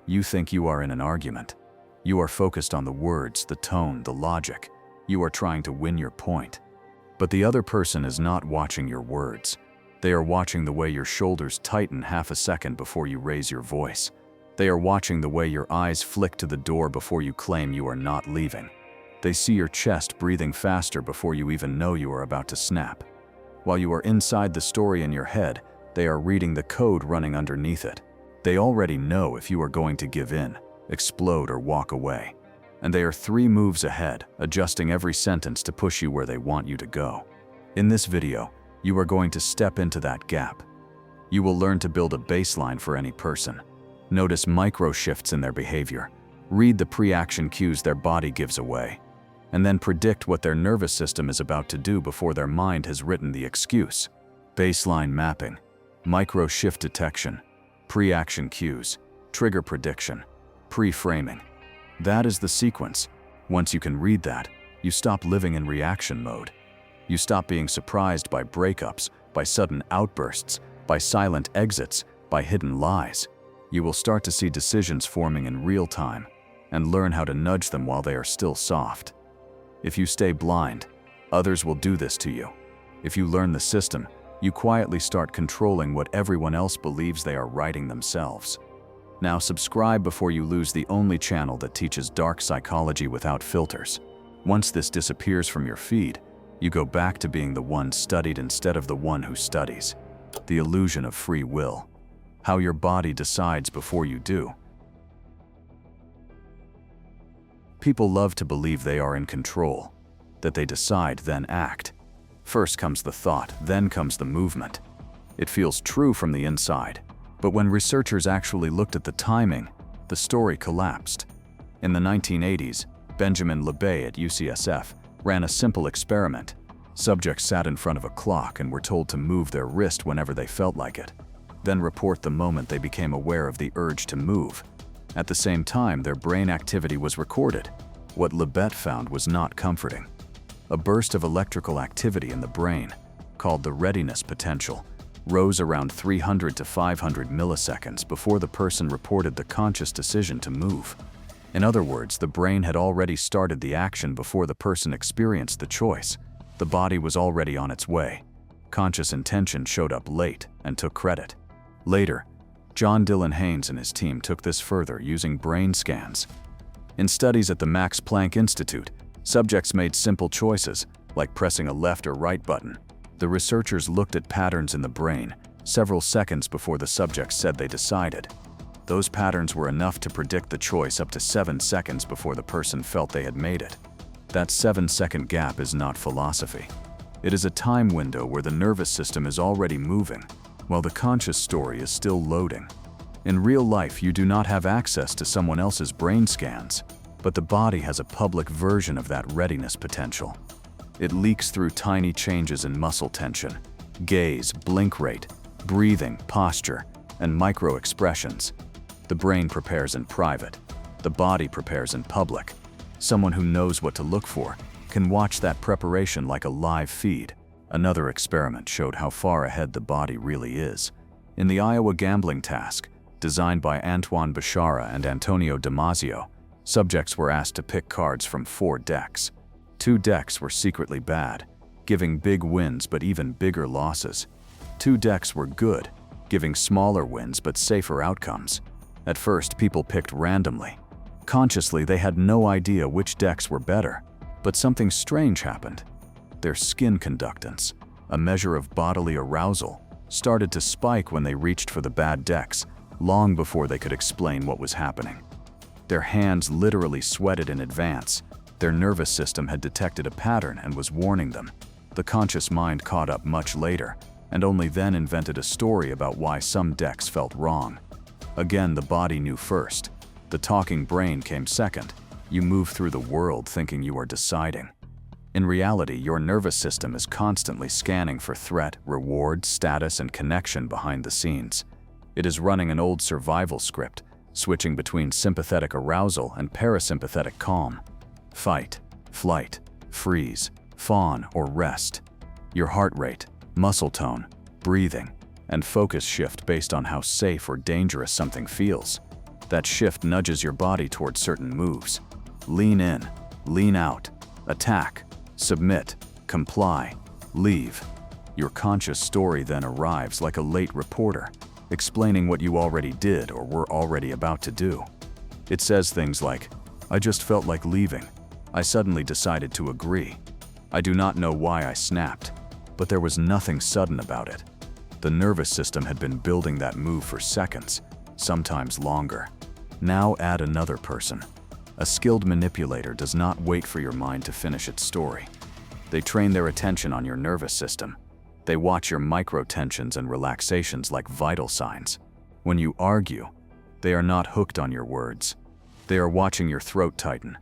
You think you are in an argument. You are focused on the words, the tone, the logic. You are trying to win your point. But the other person is not watching your words. They are watching the way your shoulders tighten half a second before you raise your voice. They are watching the way your eyes flick to the door before you claim you are not leaving. They see your chest breathing faster before you even know you are about to snap. While you are inside the story in your head, they are reading the code running underneath it. They already know if you are going to give in, explode, or walk away. And they are 3 moves ahead, adjusting every sentence to push you where they want you to go. In this video, you are going to step into that gap. You will learn to build a baseline for any person. Notice micro shifts in their behavior. Read the pre-action cues their body gives away. And then predict what their nervous system is about to do before their mind has written the excuse. Baseline mapping, micro shift detection, pre-action cues, trigger prediction, pre-framing. That is the sequence. Once you can read that, you stop living in reaction mode. You stop being surprised by breakups, by sudden outbursts, by silent exits, by hidden lies. You will start to see decisions forming in real time and learn how to nudge them while they are still soft. If you stay blind, others will do this to you. If you learn the system, you quietly start controlling what everyone else believes they are writing themselves. Now subscribe before you lose the only channel that teaches dark psychology without filters. Once this disappears from your feed, you go back to being the one studied instead of the one who studies. The illusion of free will. How your body decides before you do. People love to believe they are in control, that they decide, then act. First comes the thought, then comes the movement. It feels true from the inside, but when researchers actually looked at the timing, the story collapsed. In the 1980s, Benjamin Libet at UCSF ran a simple experiment. Subjects sat in front of a clock and were told to move their wrist whenever they felt like it, then report the moment they became aware of the urge to move. At the same time, their brain activity was recorded. What Libet found was not comforting. A burst of electrical activity in the brain, called the readiness potential, rose around 300 to 500 milliseconds before the person reported the conscious decision to move. In other words, the brain had already started the action before the person experienced the choice. The body was already on its way. Conscious intention showed up late and took credit. Later, John Dylan Haynes and his team took this further using brain scans. In studies at the Max Planck Institute, subjects made simple choices, like pressing a left or right button. The researchers looked at patterns in the brain several seconds before the subjects said they decided. Those patterns were enough to predict the choice up to 7 seconds before the person felt they had made it. That 7-second gap is not philosophy. It is a time window where the nervous system is already moving, while the conscious story is still loading. In real life, you do not have access to someone else's brain scans, but the body has a public version of that readiness potential. It leaks through tiny changes in muscle tension, gaze, blink rate, breathing, posture, and micro-expressions. The brain prepares in private. The body prepares in public. Someone who knows what to look for can watch that preparation like a live feed. Another experiment showed how far ahead the body really is. In the Iowa gambling task, designed by Antoine Bechara and Antonio Damasio, subjects were asked to pick cards from 4 decks. 2 decks were secretly bad, giving big wins but even bigger losses. 2 decks were good, giving smaller wins but safer outcomes. At first, people picked randomly. Consciously, they had no idea which decks were better, but something strange happened. Their skin conductance, a measure of bodily arousal, started to spike when they reached for the bad decks, long before they could explain what was happening. Their hands literally sweated in advance. Their nervous system had detected a pattern and was warning them. The conscious mind caught up much later, and only then invented a story about why some decks felt wrong. Again, the body knew first. The talking brain came second. You move through the world thinking you are deciding. In reality, your nervous system is constantly scanning for threat, reward, status, and connection behind the scenes. It is running an old survival script, switching between sympathetic arousal and parasympathetic calm. Fight, flight, freeze, fawn, or rest. Your heart rate, muscle tone, breathing, and focus shift based on how safe or dangerous something feels. That shift nudges your body toward certain moves. Lean in, lean out, attack, submit, comply, leave. Your conscious story then arrives like a late reporter, explaining what you already did or were already about to do. It says things like, "I just felt like leaving. I suddenly decided to agree. I do not know why I snapped, but there was nothing sudden about it." The nervous system had been building that move for seconds, sometimes longer. Now add another person. A skilled manipulator does not wait for your mind to finish its story. They train their attention on your nervous system. They watch your micro-tensions and relaxations like vital signs. When you argue, they are not hooked on your words. They are watching your throat tighten,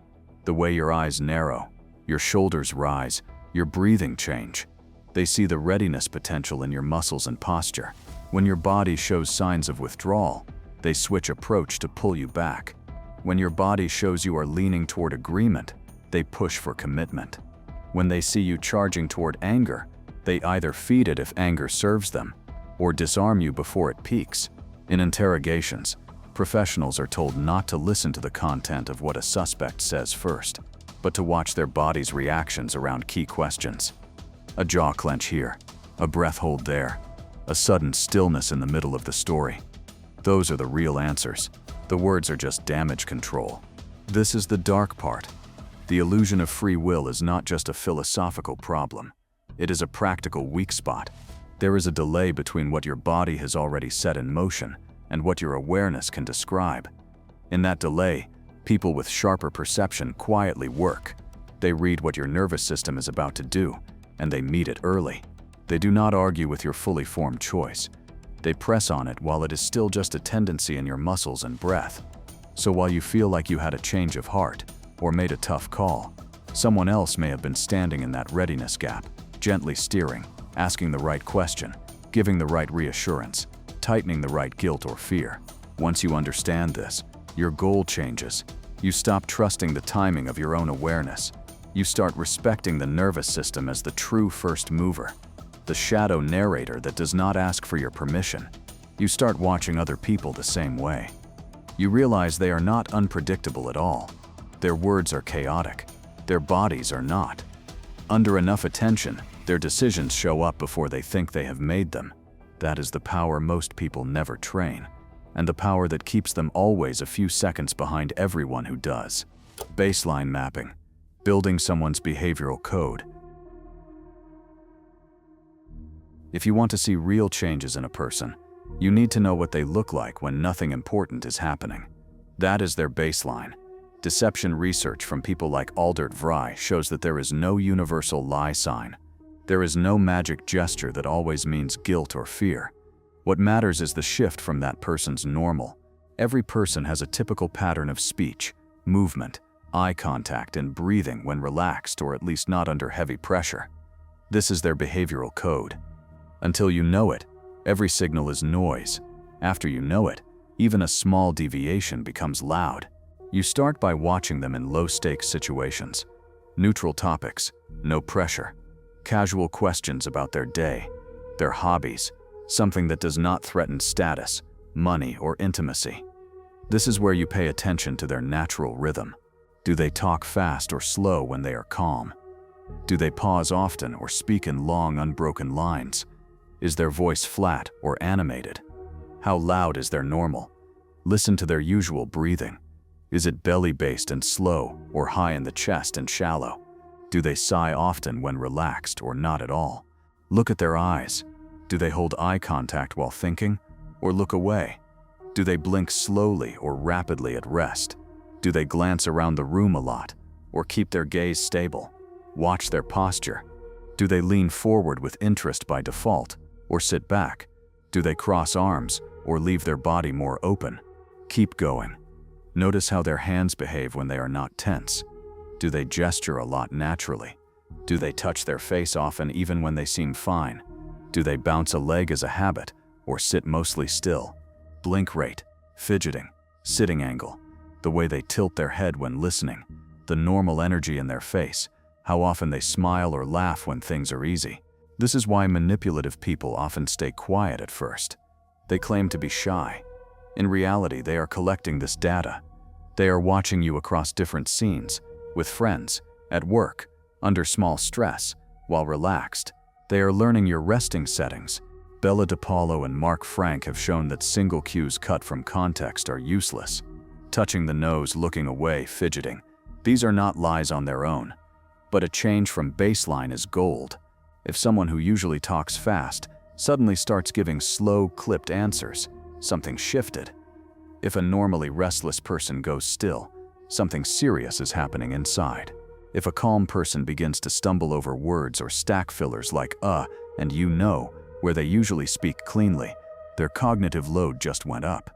the way your eyes narrow, your shoulders rise, your breathing change. They see the readiness potential in your muscles and posture. When your body shows signs of withdrawal, they switch approach to pull you back. When your body shows you are leaning toward agreement, they push for commitment. When they see you charging toward anger, they either feed it if anger serves them, or disarm you before it peaks. In interrogations, professionals are told not to listen to the content of what a suspect says first, but to watch their body's reactions around key questions. A jaw clench here, a breath hold there, a sudden stillness in the middle of the story. Those are the real answers. The words are just damage control. This is the dark part. The illusion of free will is not just a philosophical problem. It is a practical weak spot. There is a delay between what your body has already set in motion and what your awareness can describe. In that delay, people with sharper perception quietly work. They read what your nervous system is about to do, and they meet it early. They do not argue with your fully formed choice. They press on it while it is still just a tendency in your muscles and breath. So while you feel like you had a change of heart or made a tough call, someone else may have been standing in that readiness gap, gently steering, asking the right question, giving the right reassurance, tightening the right guilt or fear. Once you understand this, your goal changes. You stop trusting the timing of your own awareness. You start respecting the nervous system as the true first mover, the shadow narrator that does not ask for your permission. You start watching other people the same way. You realize they are not unpredictable at all. Their words are chaotic. Their bodies are not. Under enough attention, their decisions show up before they think they have made them. That is the power most people never train, and the power that keeps them always a few seconds behind everyone who does. Baseline mapping. Building someone's behavioral code. If you want to see real changes in a person, you need to know what they look like when nothing important is happening. That is their baseline. Deception research from people like Aldert Vrij shows that there is no universal lie sign. There is no magic gesture that always means guilt or fear. What matters is the shift from that person's normal. Every person has a typical pattern of speech, movement, eye contact, and breathing when relaxed or at least not under heavy pressure. This is their behavioral code. Until you know it, every signal is noise. After you know it, even a small deviation becomes loud. You start by watching them in low-stakes situations. Neutral topics, no pressure. Casual questions about their day, their hobbies, something that does not threaten status, money, or intimacy. This is where you pay attention to their natural rhythm. Do they talk fast or slow when they are calm? Do they pause often or speak in long, unbroken lines? Is their voice flat or animated? How loud is their normal? Listen to their usual breathing. Is it belly-based and slow or high in the chest and shallow? Do they sigh often when relaxed or not at all? Look at their eyes. Do they hold eye contact while thinking or look away? Do they blink slowly or rapidly at rest? Do they glance around the room a lot or keep their gaze stable? Watch their posture. Do they lean forward with interest by default or sit back? Do they cross arms or leave their body more open? Keep going. Notice how their hands behave when they are not tense. Do they gesture a lot naturally? Do they touch their face often even when they seem fine? Do they bounce a leg as a habit or sit mostly still? Blink rate, fidgeting, sitting angle, the way they tilt their head when listening, the normal energy in their face, how often they smile or laugh when things are easy. This is why manipulative people often stay quiet at first. They claim to be shy. In reality, they are collecting this data. They are watching you across different scenes, with friends, at work, under small stress, while relaxed. They are learning your resting settings. Bella DePaulo and Mark Frank have shown that single cues cut from context are useless. Touching the nose, looking away, fidgeting. These are not lies on their own. But a change from baseline is gold. If someone who usually talks fast suddenly starts giving slow, clipped answers, something shifted. If a normally restless person goes still, something serious is happening inside. If a calm person begins to stumble over words or stack fillers like and you know, where they usually speak cleanly, their cognitive load just went up.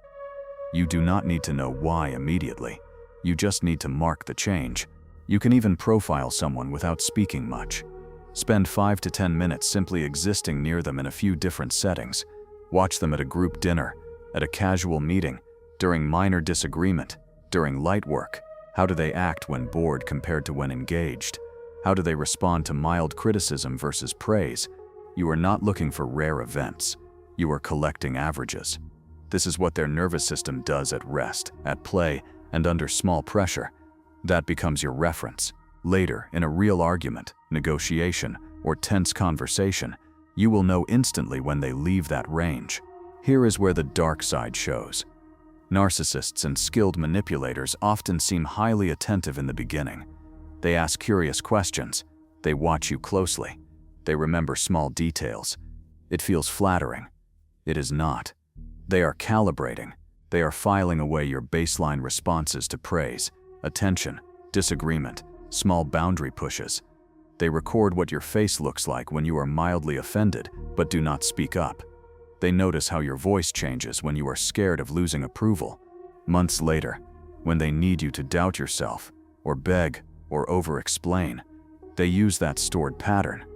You do not need to know why immediately. You just need to mark the change. You can even profile someone without speaking much. Spend 5 to 10 minutes simply existing near them in a few different settings. Watch them at a group dinner, at a casual meeting, during minor disagreement, during light work. How do they act when bored compared to when engaged? How do they respond to mild criticism versus praise? You are not looking for rare events. You are collecting averages. This is what their nervous system does at rest, at play, and under small pressure. That becomes your reference. Later, in a real argument, negotiation, or tense conversation, you will know instantly when they leave that range. Here is where the dark side shows. Narcissists and skilled manipulators often seem highly attentive in the beginning. They ask curious questions. They watch you closely. They remember small details. It feels flattering. It is not. They are calibrating. They are filing away your baseline responses to praise, attention, disagreement, small boundary pushes. They record what your face looks like when you are mildly offended but do not speak up. They notice how your voice changes when you are scared of losing approval. Months later, when they need you to doubt yourself, or beg, or over-explain, they use that stored pattern.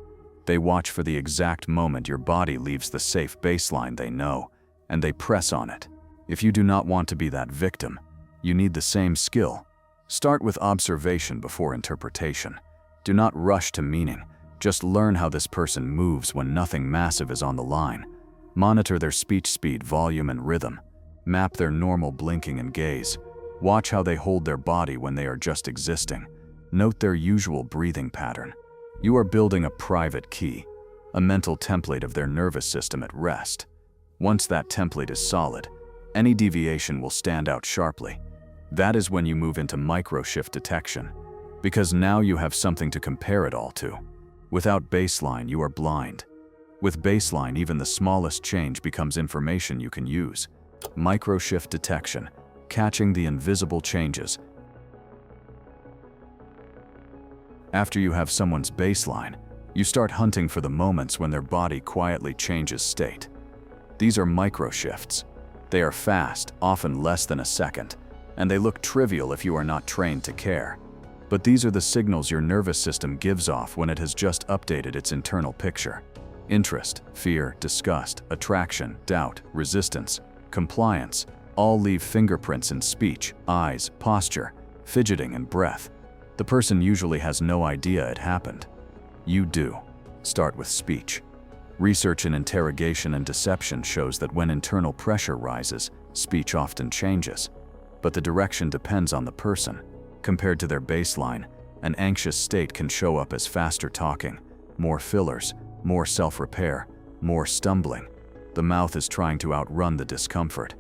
They watch for the exact moment your body leaves the safe baseline they know, and they press on it. If you do not want to be that victim, you need the same skill. Start with observation before interpretation. Do not rush to meaning. Just learn how this person moves when nothing massive is on the line. Monitor their speech speed, volume, and rhythm. Map their normal blinking and gaze. Watch how they hold their body when they are just existing. Note their usual breathing pattern. You are building a private key, a mental template of their nervous system at rest. Once that template is solid, any deviation will stand out sharply. That is when you move into micro-shift detection, because now you have something to compare it all to. Without baseline, you are blind. With baseline, even the smallest change becomes information you can use. Micro-shift detection, catching the invisible changes. After you have someone's baseline, you start hunting for the moments when their body quietly changes state. These are micro-shifts. They are fast, often less than a second, and they look trivial if you are not trained to care. But these are the signals your nervous system gives off when it has just updated its internal picture. Interest, fear, disgust, attraction, doubt, resistance, compliance, all leave fingerprints in speech, eyes, posture, fidgeting, and breath. The person usually has no idea it happened. You do. Start with speech. Research in interrogation and deception shows that when internal pressure rises, speech often changes. But the direction depends on the person. Compared to their baseline, an anxious state can show up as faster talking, more fillers, more self-repair, more stumbling. The mouth is trying to outrun the discomfort.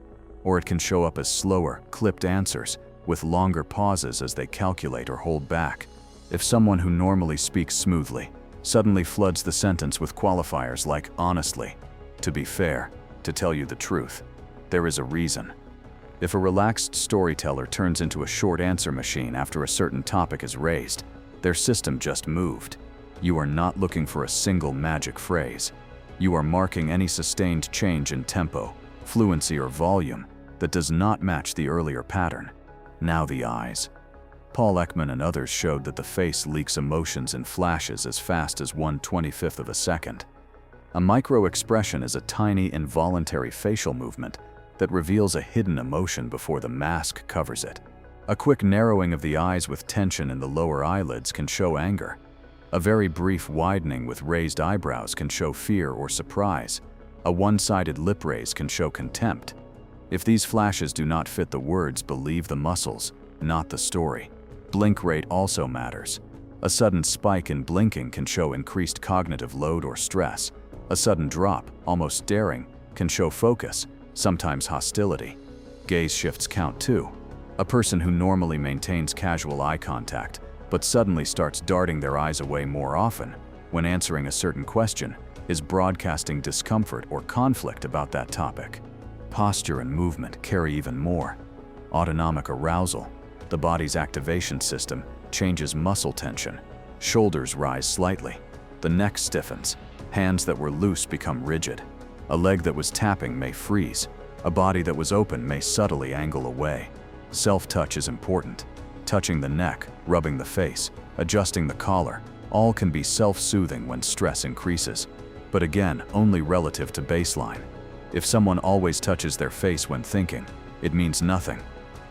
Or it can show up as slower, clipped answers, with longer pauses as they calculate or hold back. If someone who normally speaks smoothly suddenly floods the sentence with qualifiers like honestly, to be fair, to tell you the truth, there is a reason. If a relaxed storyteller turns into a short answer machine after a certain topic is raised, their system just moved. You are not looking for a single magic phrase. You are marking any sustained change in tempo, fluency, or volume that does not match the earlier pattern. Now the eyes. Paul Ekman and others showed that the face leaks emotions in flashes as fast as 1/25 of a second. A micro-expression is a tiny involuntary facial movement that reveals a hidden emotion before the mask covers it. A quick narrowing of the eyes with tension in the lower eyelids can show anger. A very brief widening with raised eyebrows can show fear or surprise. A one-sided lip raise can show contempt. If these flashes do not fit the words, believe the muscles, not the story. Blink rate also matters. A sudden spike in blinking can show increased cognitive load or stress. A sudden drop, almost daring, can show focus, sometimes hostility. Gaze shifts count too. A person who normally maintains casual eye contact, but suddenly starts darting their eyes away more often when answering a certain question, is broadcasting discomfort or conflict about that topic. Posture and movement carry even more. Autonomic arousal, the body's activation system, changes muscle tension. Shoulders rise slightly. The neck stiffens. Hands that were loose become rigid. A leg that was tapping may freeze. A body that was open may subtly angle away. Self-touch is important. Touching the neck, rubbing the face, adjusting the collar, all can be self-soothing when stress increases. But again, only relative to baseline. If someone always touches their face when thinking, it means nothing.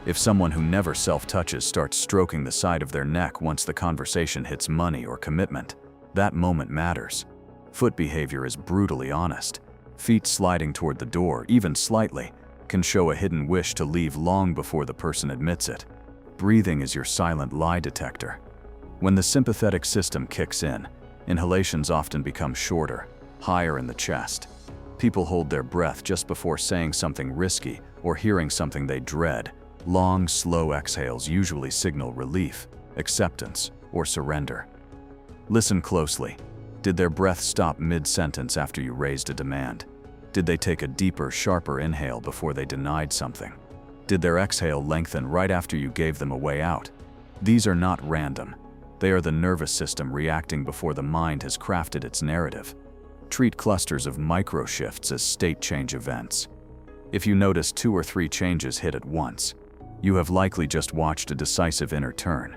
If someone who never self-touches starts stroking the side of their neck once the conversation hits money or commitment, that moment matters. Foot behavior is brutally honest. Feet sliding toward the door, even slightly, can show a hidden wish to leave long before the person admits it. Breathing is your silent lie detector. When the sympathetic system kicks in, inhalations often become shorter, higher in the chest. People hold their breath just before saying something risky or hearing something they dread. Long, slow exhales usually signal relief, acceptance, or surrender. Listen closely. Did their breath stop mid-sentence after you raised a demand? Did they take a deeper, sharper inhale before they denied something? Did their exhale lengthen right after you gave them a way out? These are not random. They are the nervous system reacting before the mind has crafted its narrative. Treat clusters of micro-shifts as state change events. If you notice 2 or 3 changes hit at once, you have likely just watched a decisive inner turn.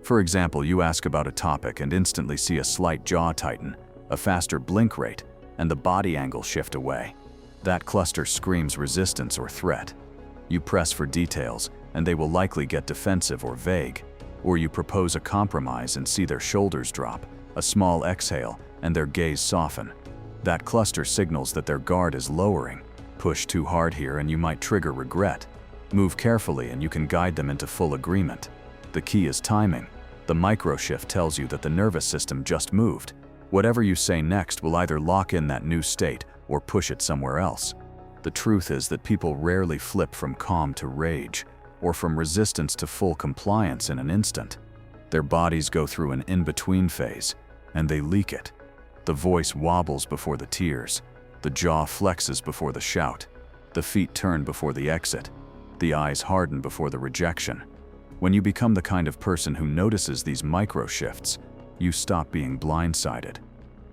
For example, you ask about a topic and instantly see a slight jaw tighten, a faster blink rate, and the body angle shift away. That cluster screams resistance or threat. You press for details, and they will likely get defensive or vague. Or you propose a compromise and see their shoulders drop, a small exhale, and their gaze soften. That cluster signals that their guard is lowering. Push too hard here and you might trigger regret. Move carefully and you can guide them into full agreement. The key is timing. The micro-shift tells you that the nervous system just moved. Whatever you say next will either lock in that new state or push it somewhere else. The truth is that people rarely flip from calm to rage, or from resistance to full compliance in an instant. Their bodies go through an in-between phase, and they leak it. The voice wobbles before the tears. The jaw flexes before the shout. The feet turn before the exit. The eyes harden before the rejection. When you become the kind of person who notices these micro-shifts, you stop being blindsided.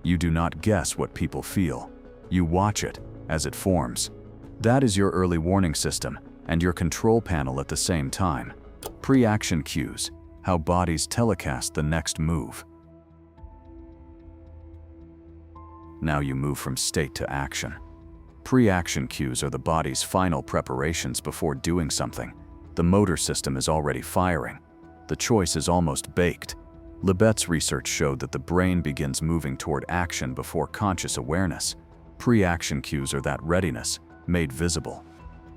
You do not guess what people feel. You watch it as it forms. That is your early warning system and your control panel at the same time. Pre-action cues, how bodies telecast the next move. Now you move from state to action. Pre-action cues are the body's final preparations before doing something. The motor system is already firing. The choice is almost baked. Libet's research showed that the brain begins moving toward action before conscious awareness. Pre-action cues are that readiness, made visible.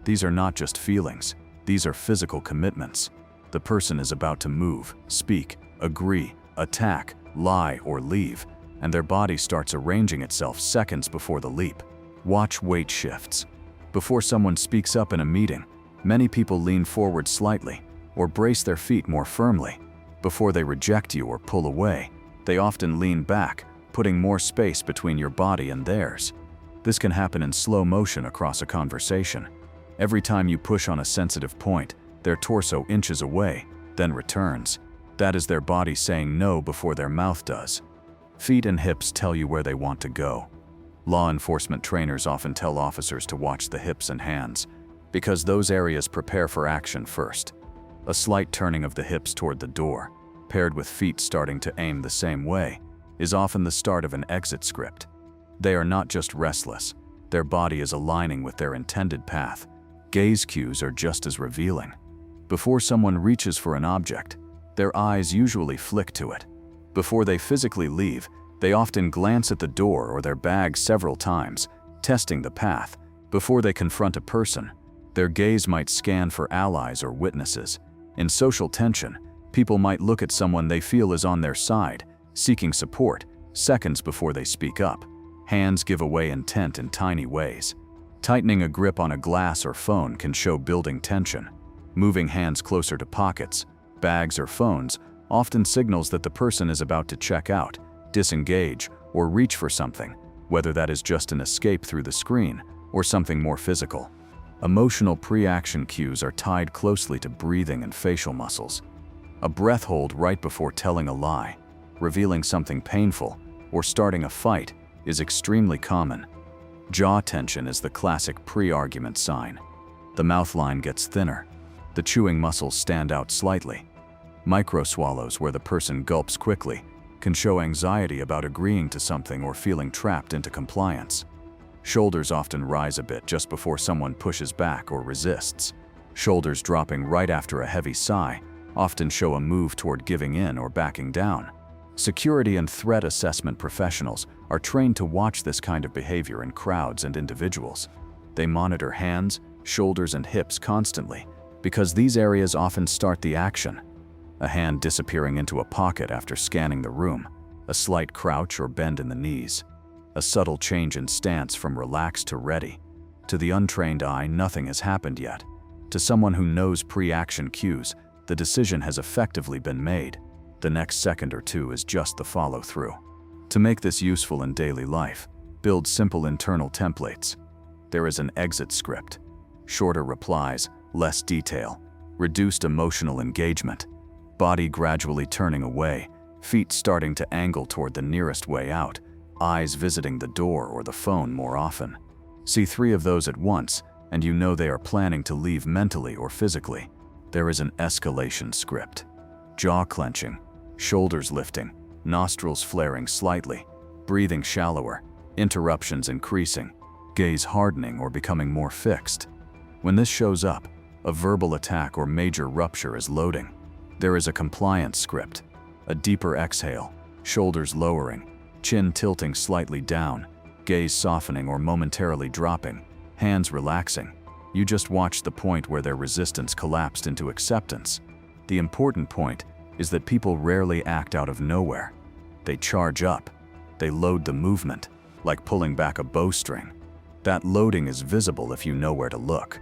These are not just feelings, these are physical commitments. The person is about to move, speak, agree, attack, lie, or leave, and their body starts arranging itself seconds before the leap. Watch weight shifts. Before someone speaks up in a meeting, many people lean forward slightly or brace their feet more firmly. Before they reject you or pull away, they often lean back, putting more space between your body and theirs. This can happen in slow motion across a conversation. Every time you push on a sensitive point, their torso inches away, then returns. That is their body saying no before their mouth does. Feet and hips tell you where they want to go. Law enforcement trainers often tell officers to watch the hips and hands, because those areas prepare for action first. A slight turning of the hips toward the door, paired with feet starting to aim the same way, is often the start of an exit script. They are not just restless, their body is aligning with their intended path. Gaze cues are just as revealing. Before someone reaches for an object, their eyes usually flick to it. Before they physically leave, they often glance at the door or their bag several times, testing the path. Before they confront a person, Their gaze might scan for allies or witnesses. In social tension, people might look at someone they feel is on their side, seeking support, seconds before they speak up. Hands give away intent in tiny ways. Tightening a grip on a glass or phone can show building tension. Moving hands closer to pockets, bags, or phones often signals that the person is about to check out, disengage, or reach for something, whether that is just an escape through the screen or something more physical. Emotional pre-action cues are tied closely to breathing and facial muscles. A breath hold right before telling a lie, revealing something painful, or starting a fight is extremely common. Jaw tension is the classic pre-argument sign. The mouth line gets thinner. The chewing muscles stand out slightly. Micro-swallows where the person gulps quickly can show anxiety about agreeing to something or feeling trapped into compliance. Shoulders often rise a bit just before someone pushes back or resists. Shoulders dropping right after a heavy sigh often show a move toward giving in or backing down. Security and threat assessment professionals are trained to watch this kind of behavior in crowds and individuals. They monitor hands, shoulders, and hips constantly because these areas often start the action. A hand disappearing into a pocket after scanning the room, a slight crouch or bend in the knees, a subtle change in stance from relaxed to ready. To the untrained eye, nothing has happened yet. To someone who knows pre-action cues, the decision has effectively been made. The next second or two is just the follow-through. To make this useful in daily life, build simple internal templates. There is an exit script. Shorter replies, less detail, reduced emotional engagement, body gradually turning away, feet starting to angle toward the nearest way out, eyes visiting the door or the phone more often. See 3 of those at once, and you know they are planning to leave mentally or physically. There is an escalation script. Jaw clenching, shoulders lifting, nostrils flaring slightly, breathing shallower, interruptions increasing, gaze hardening or becoming more fixed. When this shows up, a verbal attack or major rupture is loading. There is a compliance script. A deeper exhale, shoulders lowering, chin tilting slightly down, gaze softening or momentarily dropping, hands relaxing. You just watched the point where their resistance collapsed into acceptance. The important point is that people rarely act out of nowhere. They charge up. They load the movement, like pulling back a bowstring. That loading is visible if you know where to look.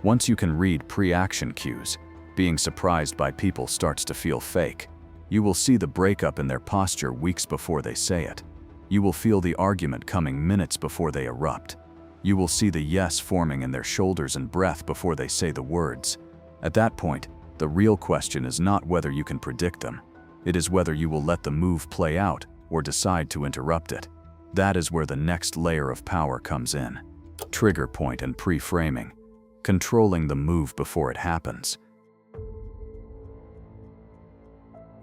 Once you can read pre-action cues, being surprised by people starts to feel fake. You will see the breakup in their posture weeks before they say it. You will feel the argument coming minutes before they erupt. You will see the yes forming in their shoulders and breath before they say the words. At that point, the real question is not whether you can predict them. It is whether you will let the move play out or decide to interrupt it. That is where the next layer of power comes in. Trigger point and pre-framing. Controlling the move before it happens.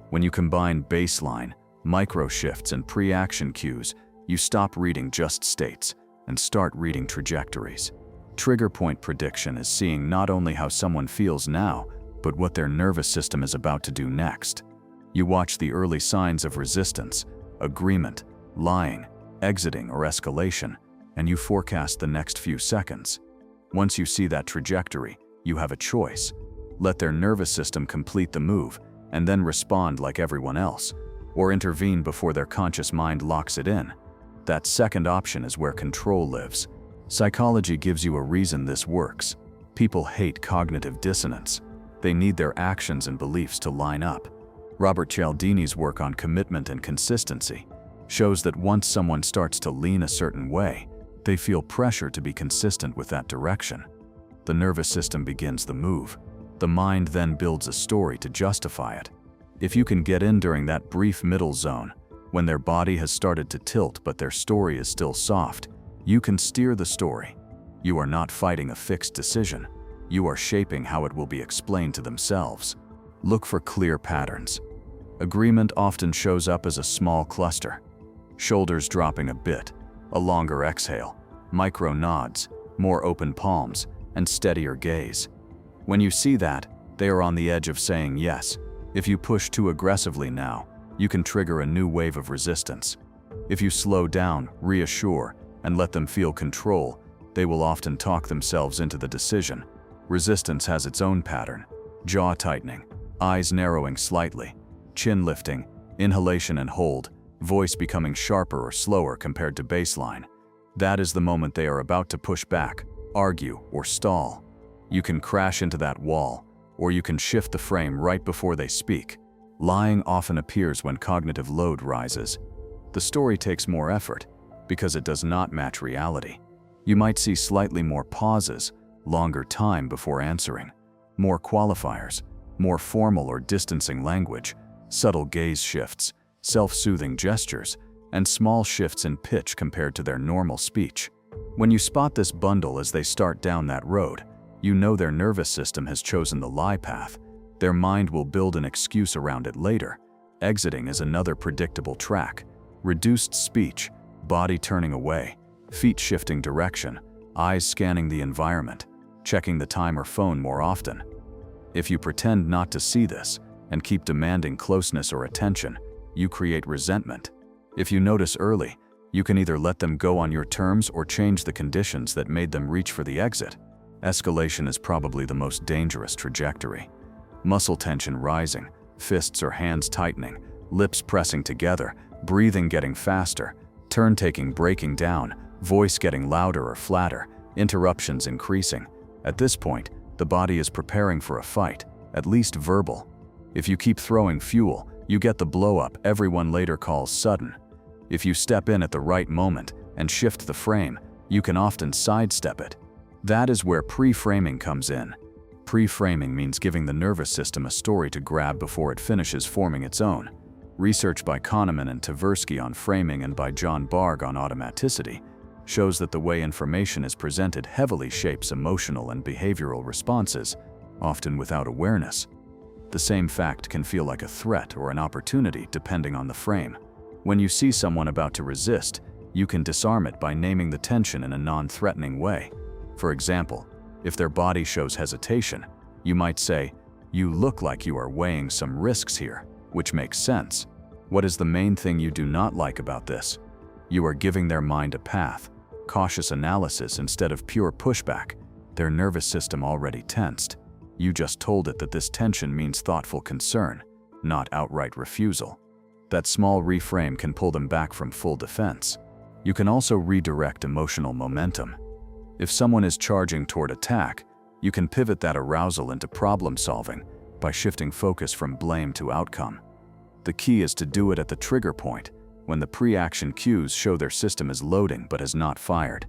When you combine baseline, micro shifts, and pre-action cues, you stop reading just states and start reading trajectories. Trigger point prediction is seeing not only how someone feels now, but what their nervous system is about to do next. You watch the early signs of resistance, agreement, lying, exiting, or escalation, and you forecast the next few seconds. Once you see that trajectory, you have a choice. Let their nervous system complete the move and then respond like everyone else, or intervene before their conscious mind locks it in. That second option is where control lives. Psychology gives you a reason this works. People hate cognitive dissonance. They need their actions and beliefs to line up. Robert Cialdini's work on commitment and consistency shows that once someone starts to lean a certain way, they feel pressure to be consistent with that direction. The nervous system begins the move. The mind then builds a story to justify it. If you can get in during that brief middle zone, when their body has started to tilt but their story is still soft, you can steer the story. You are not fighting a fixed decision. You are shaping how it will be explained to themselves. Look for clear patterns. Agreement often shows up as a small cluster. Shoulders dropping a bit, a longer exhale, micro nods, more open palms, and steadier gaze. When you see that, they are on the edge of saying yes. If you push too aggressively now, you can trigger a new wave of resistance. If you slow down, reassure, and let them feel control, they will often talk themselves into the decision, Resistance has its own pattern: jaw tightening, eyes narrowing slightly, chin lifting, inhalation and hold, voice becoming sharper or slower compared to baseline. That is the moment they are about to push back, argue, or stall. You can crash into that wall, or you can shift the frame right before they speak. Lying often appears when cognitive load rises. The story takes more effort because it does not match reality. You might see slightly more pauses, longer time before answering, more qualifiers, more formal or distancing language, subtle gaze shifts, self-soothing gestures, and small shifts in pitch compared to their normal speech. When you spot this bundle as they start down that road, you know their nervous system has chosen the lie path. Their mind will build an excuse around it later. Exiting is another predictable track. Reduced speech, body turning away, feet shifting direction, eyes scanning the environment, checking the time or phone more often. If you pretend not to see this and keep demanding closeness or attention, you create resentment. If you notice early, you can either let them go on your terms or change the conditions that made them reach for the exit. Escalation is probably the most dangerous trajectory. Muscle tension rising, fists or hands tightening, lips pressing together, breathing getting faster, turn-taking breaking down, voice getting louder or flatter, interruptions increasing. At this point, the body is preparing for a fight, at least verbal. If you keep throwing fuel, you get the blow-up everyone later calls sudden. If you step in at the right moment and shift the frame, you can often sidestep it. That is where pre-framing comes in. Pre-framing means giving the nervous system a story to grab before it finishes forming its own. Research by Kahneman and Tversky on framing and by John Bargh on automaticity shows that the way information is presented heavily shapes emotional and behavioral responses, often without awareness. The same fact can feel like a threat or an opportunity depending on the frame. When you see someone about to resist, you can disarm it by naming the tension in a non-threatening way. For example, if their body shows hesitation, you might say, "You look like you are weighing some risks here," which makes sense. What is the main thing you do not like about this? You are giving their mind a path, cautious analysis instead of pure pushback. Their nervous system already tensed. You just told it that this tension means thoughtful concern, not outright refusal. That small reframe can pull them back from full defense. You can also redirect emotional momentum. If someone is charging toward attack, you can pivot that arousal into problem solving by shifting focus from blame to outcome. The key is to do it at the trigger point, when the pre-action cues show their system is loading but has not fired.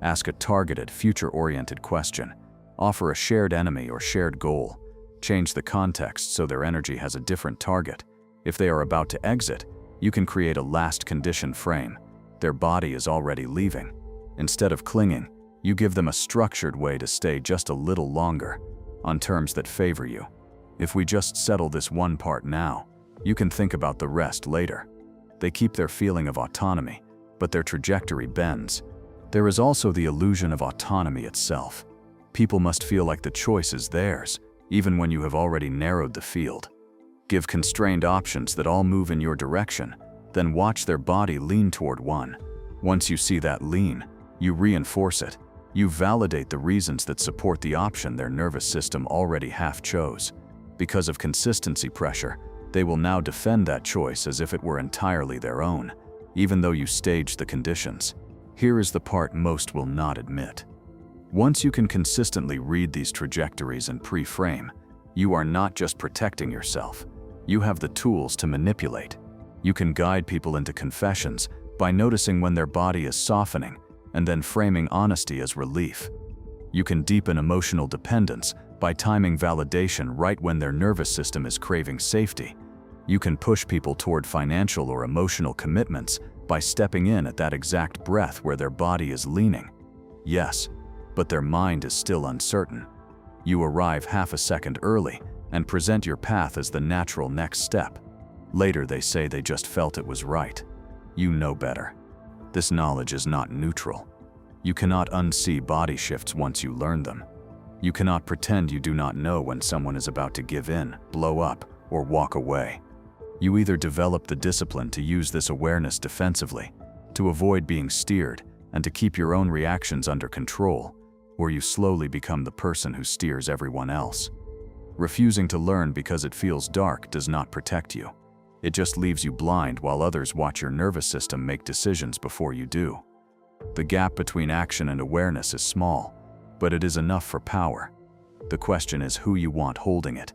Ask a targeted, future-oriented question. Offer a shared enemy or shared goal. Change the context so their energy has a different target. If they are about to exit, you can create a last condition frame. Their body is already leaving. Instead of clinging, you give them a structured way to stay just a little longer, on terms that favor you. If we just settle this one part now, you can think about the rest later. They keep their feeling of autonomy, but their trajectory bends. There is also the illusion of autonomy itself. People must feel like the choice is theirs, even when you have already narrowed the field. Give constrained options that all move in your direction, then watch their body lean toward one. Once you see that lean, you reinforce it. You validate the reasons that support the option their nervous system already half chose. Because of consistency pressure, they will now defend that choice as if it were entirely their own, even though you staged the conditions. Here is the part most will not admit. Once you can consistently read these trajectories and pre-frame, you are not just protecting yourself. You have the tools to manipulate. You can guide people into confessions by noticing when their body is softening and then framing honesty as relief. You can deepen emotional dependence by timing validation right when their nervous system is craving safety. You can push people toward financial or emotional commitments by stepping in at that exact breath where their body is leaning. Yes, but their mind is still uncertain. You arrive half a second early and present your path as the natural next step. Later they say they just felt it was right. You know better. This knowledge is not neutral. You cannot unsee body shifts once you learn them. You cannot pretend you do not know when someone is about to give in, blow up, or walk away. You either develop the discipline to use this awareness defensively, to avoid being steered, and to keep your own reactions under control, or you slowly become the person who steers everyone else. Refusing to learn because it feels dark does not protect you. It just leaves you blind while others watch your nervous system make decisions before you do. The gap between action and awareness is small, but it is enough for power. The question is who you want holding it.